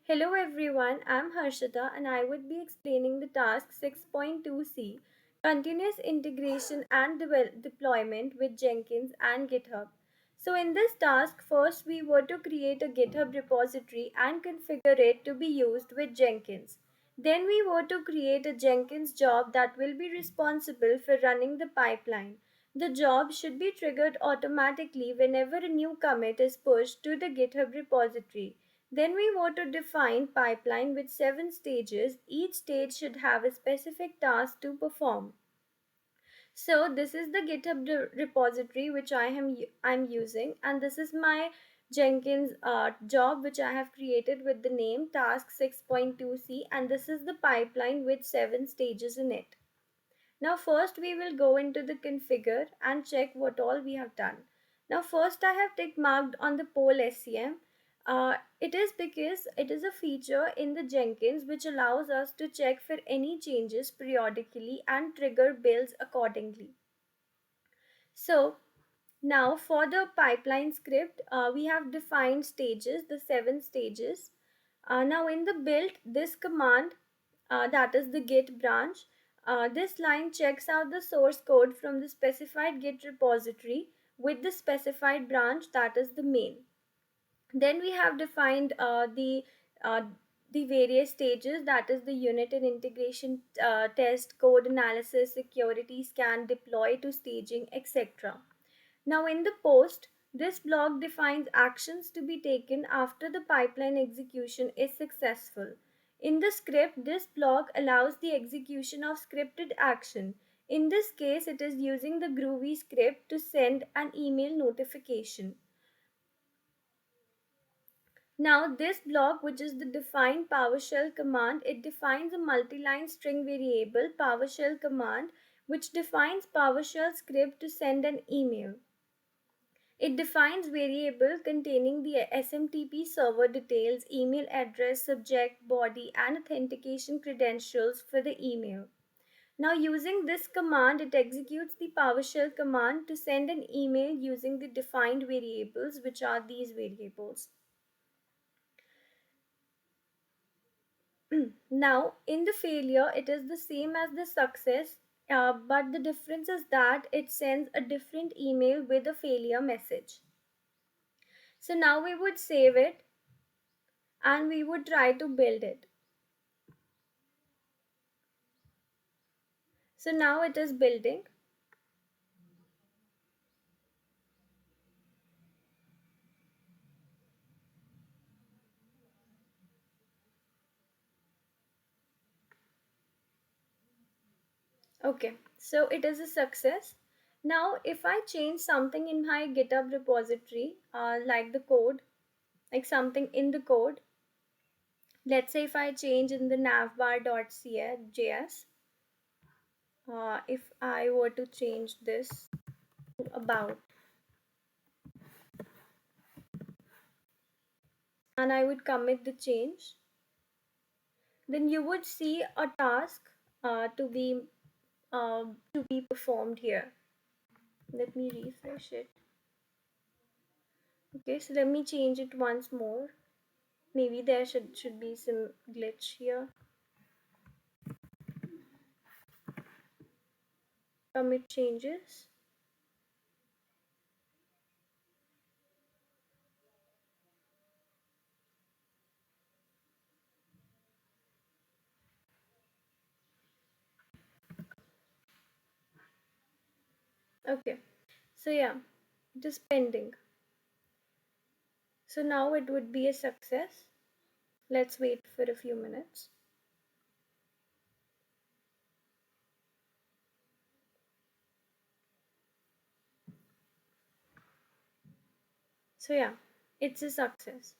Hello everyone, I'm Harshita and I would be explaining the task 6.2C, continuous integration and deployment with Jenkins and GitHub. So in this task, first we were to create a GitHub repository and configure it to be used with Jenkins. Then we were to create a Jenkins job that will be responsible for running the pipeline. The job should be triggered automatically whenever a new commit is pushed to the GitHub repository. Then we were to define pipeline with 7 stages. Each stage should have a specific task to perform. So this is the GitHub repository which I'm using, and this is my Jenkins job which I have created with the name task 6.2C, and this is the pipeline with 7 stages in it. Now first we will go into the configure and check what all we have done. Now first I have tick marked on the poll SCM. It is because it is a feature in the Jenkins which allows us to check for any changes periodically and trigger builds accordingly. So now for the pipeline script, we have defined stages, the 7 stages. Now in the build, this command, that is the git branch, this line checks out the source code from the specified git repository with the specified branch, that is the main. Then we have defined uh, the various stages, that is the unit and integration test, code analysis, security scan, deploy to staging, etc. Now in the post, this block defines actions to be taken after the pipeline execution is successful. In the script, this block allows the execution of scripted action. In this case, it is using the Groovy script to send an email notification. Now this block, which is the define PowerShell command, it defines a multi-line string variable PowerShell command which defines PowerShell script to send an email. It defines variable containing the SMTP server details, email address, subject, body, and authentication credentials for the email. Now using this command, it executes the PowerShell command to send an email using the defined variables, which are these variables. Now in the failure, it is the same as the success, but the difference is that it sends a different email with a failure message. So now we would save it and we would try to build it. So now it is building. Okay, so it is a success. Now if I change something in my GitHub repository, like the code, like something in the code, let's say if I change in the navbar.js, if I were to change this about, and I would commit the change, then you would see a task to be performed here. Let me refresh it. Okay, so let me change it once more. Maybe there should be some glitch here. Commit changes. Okay, so yeah, it is pending. So now it would be a success. Let's wait for a few minutes. So yeah, it's a success.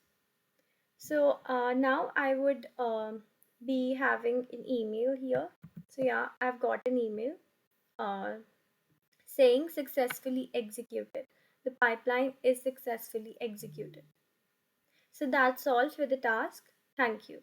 So now I would be having an email here. So yeah, I've got an email uh, saying successfully executed. The pipeline is successfully executed. So that's all for the task. Thank you.